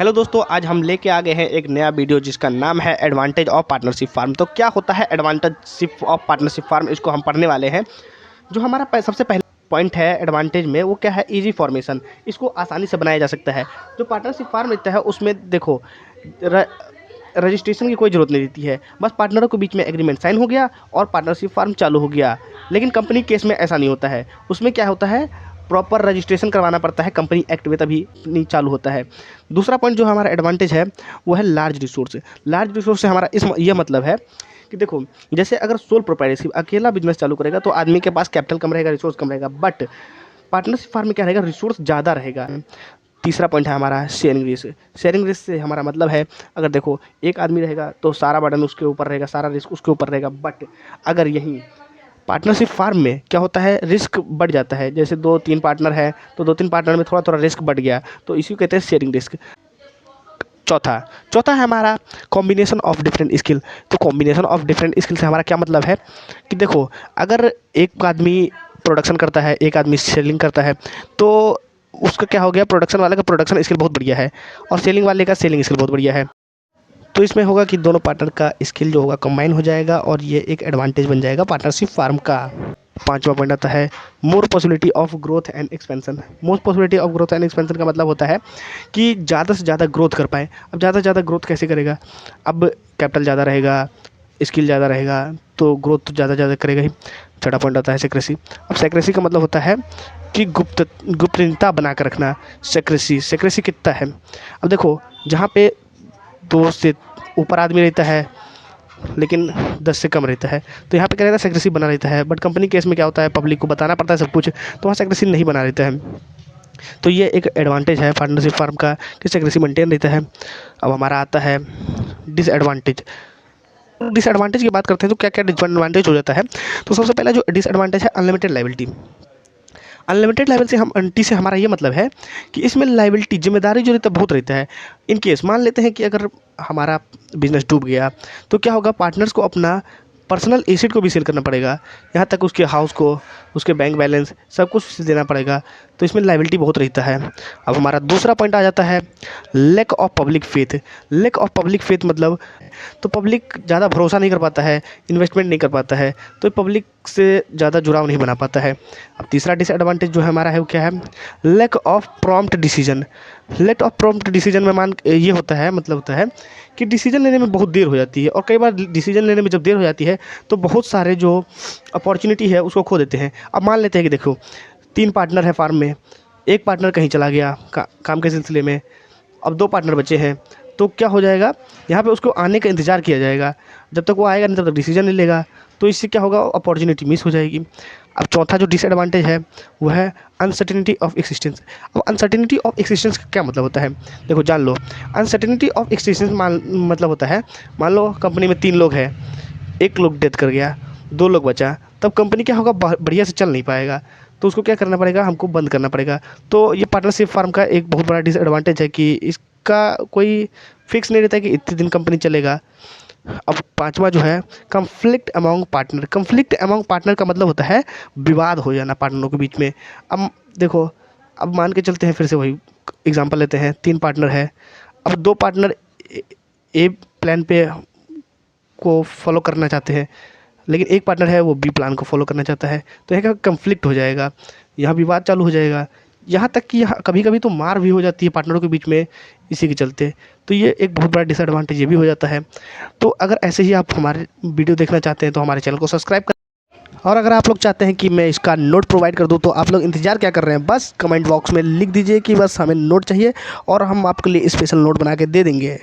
Hello दोस्तों, आज हम लेके आ गए हैं एक नया वीडियो जिसका नाम है एडवांटेज ऑफ पार्टनरशिप फार्म। तो क्या होता है एडवांटेज ऑफ पार्टनरशिप फार्म, इसको हम पढ़ने वाले हैं। जो हमारा सबसे पहला पॉइंट है एडवांटेज में, वो क्या है? Easy formation. इसको आसानी से बनाया जा सकता है। जो पार्टनरशिप फार्म रहता है उसमें देखो, रजिस्ट्रेशन की कोई ज़रूरत नहीं रहती है। बस पार्टनरों के बीच में एग्रीमेंट साइन हो गया और पार्टनरशिप फार्म चालू हो गया। लेकिन कंपनी केस में ऐसा नहीं होता है। उसमें क्या होता है, प्रॉपर रजिस्ट्रेशन करवाना पड़ता है कंपनी एक्ट में, तभी नहीं चालू होता है। दूसरा पॉइंट जो हमारा एडवांटेज है वो है लार्ज रिसोर्स। लार्ज रिसोर्स से हमारा ये मतलब है कि देखो, जैसे अगर सोल प्रोप्राइटरशिप अकेला बिजनेस चालू करेगा तो आदमी के पास कैपिटल कम रहेगा, रिसोर्स कम रहेगा। बट पार्टनरशिप फार्म में क्या रहेगा, रिसोर्स ज़्यादा रहेगा। तीसरा पॉइंट है हमारा शेयरिंग रिस्क। शेयरिंग रिस्क से हमारा मतलब है, अगर देखो एक आदमी रहेगा तो सारा बर्डन उसके ऊपर रहेगा, सारा रिस्क उसके ऊपर रहेगा। बट अगर यहीं पार्टनरशिप फार्म में क्या होता है, रिस्क बढ़ जाता है। जैसे 2-3 पार्टनर है तो 2-3 पार्टनर में थोड़ा थोड़ा रिस्क बढ़ गया, तो इसी को कहते हैं शेयरिंग रिस्क। चौथा चौथा है हमारा कॉम्बिनेशन ऑफ डिफरेंट स्किल। तो कॉम्बिनेशन ऑफ डिफरेंट स्किल से हमारा क्या मतलब है कि देखो, अगर एक आदमी प्रोडक्शन करता है, एक आदमी सेलिंग करता है, तो उसका क्या हो गया, प्रोडक्शन वाले का प्रोडक्शन स्किल बहुत बढ़िया है और सेलिंग वाले का सेलिंग स्किल बहुत बढ़िया है। तो इसमें होगा कि दोनों पार्टनर का स्किल जो होगा कंबाइन हो जाएगा और ये एक एडवांटेज बन जाएगा पार्टनरशिप फार्म का। पांचवा पॉइंट आता है मोर possibility of growth and expansion. Most possibility of growth and expansion का मतलब होता है कि ज़्यादा से ज़्यादा ग्रोथ कर पाए। अब ज़्यादा से ज़्यादा ग्रोथ कैसे करेगा? अब कैपिटल ज़्यादा रहेगा, स्किल ज़्यादा रहेगा, तो ग्रोथ तो ज़्यादा ज़्यादा करेगा ही। छठा पॉइंट आता है सेक्रेसी। अब सेक्रेसी का मतलब होता है कि गुप्तता बना कर रखना। सेक्रेसी कितना है? अब देखो, जहाँ पे 2 से ऊपर आदमी रहता है लेकिन 10 से कम रहता है, तो यहाँ पे क्या रहता है, सेक्रेसी बना रहता है। बट कंपनी केस में क्या होता है, पब्लिक को बताना पड़ता है सब कुछ, तो वहाँ सेक्रेसी नहीं बना रहता है। तो ये एक एडवांटेज है पार्टनरशिप फार्म का कि सेक्रेसी मेंटेन रहता है। अब हमारा आता है डिसएडवांटेज। डिसएडवांटेज की बात करते हैं तो क्या क्या डिसएडवांटेज हो जाता है। तो सबसे पहला जो डिसएडवांटेज है, अनलिमिटेड लाइबिलिटी। अनलिमिटेड लाइबिलिटी से हमारा ये मतलब है कि इसमें लाइबिलिटी, जिम्मेदारी जो रहता है बहुत रहता है। इन केस मान लेते हैं कि अगर हमारा बिजनेस डूब गया तो क्या होगा, पार्टनर्स को अपना पर्सनल एसेट को भी सेल करना पड़ेगा, यहाँ तक उसके हाउस को, उसके बैंक बैलेंस सब कुछ देना पड़ेगा। तो इसमें लाइबिलिटी बहुत रहता है। अब हमारा दूसरा पॉइंट आ जाता है lack of public faith. Lack of public faith मतलब, तो पब्लिक ज़्यादा भरोसा नहीं कर पाता है, इन्वेस्टमेंट नहीं कर पाता है, तो पब्लिक से ज़्यादा जुड़ाव नहीं बना पाता है। अब तीसरा डिसएडवांटेज जो है हमारा है वो क्या है, lack of prompt decision. Lack of prompt decision में ये होता है, मतलब होता है कि डिसीजन लेने में बहुत देर हो जाती है, और कई बार डिसीजन लेने में जब देर हो जाती है तो बहुत सारे जो अपॉर्चुनिटी है उसको खो देते हैं। अब मान लेते हैं कि देखो 3 पार्टनर है फार्म में, एक पार्टनर कहीं चला गया काम के सिलसिले में, अब 2 पार्टनर बचे हैं, तो क्या हो जाएगा, यहाँ पे उसको आने का इंतज़ार किया जाएगा। जब तक वो आएगा नहीं तब तक डिसीजन नहीं लेगा, तो इससे क्या होगा, अपॉर्चुनिटी मिस हो जाएगी। अब चौथा जो डिसएडवांटेज है वो है अनसर्टेनिटी ऑफ एक्सिस्टेंस। अब अनसर्टेनिटी ऑफ एक्सिस्टेंस का क्या मतलब होता है, देखो जान लो। अनसर्टेनिटी ऑफ एक्सिस्टेंस मतलब होता है, मान लो कंपनी में 3 लोग हैं, एक लोग डेथ कर गया, 2 लोग बचा, तब कंपनी क्या होगा, बढ़िया से चल नहीं पाएगा, तो उसको क्या करना पड़ेगा, हमको बंद करना पड़ेगा। तो ये पार्टनरशिप फार्म का एक बहुत बड़ा डिसएडवांटेज है कि इसका कोई फिक्स नहीं रहता है कि इतने दिन कंपनी चलेगा। अब पांचवा जो है conflict among partner. Conflict among partner का मतलब होता है विवाद हो जाना पार्टनरों के बीच में। अब देखो, अब मान के चलते हैं, फिर से वही एग्जांपल लेते हैं, 3 पार्टनर है, अब 2 पार्टनर ए प्लान पे को फॉलो करना चाहते हैं, लेकिन एक पार्टनर है वो बी प्लान को फॉलो करना चाहता है, तो यहाँ कन्फ्लिक्ट हो जाएगा, यहाँ विवाद चालू हो जाएगा। यहाँ तक कि यहाँ कभी कभी तो मार भी हो जाती है पार्टनरों के बीच में इसी के चलते। तो ये एक बहुत बड़ा डिसएडवांटेज ये भी हो जाता है। तो अगर ऐसे ही आप हमारे वीडियो देखना चाहते हैं तो हमारे चैनल को सब्सक्राइब कर, और अगर आप लोग चाहते हैं कि मैं इसका नोट प्रोवाइड कर दूं तो आप लोग इंतज़ार क्या कर रहे हैं, बस कमेंट बॉक्स में लिख दीजिए कि बस हमें नोट चाहिए और हम आपके लिए स्पेशल नोट बना के दे देंगे।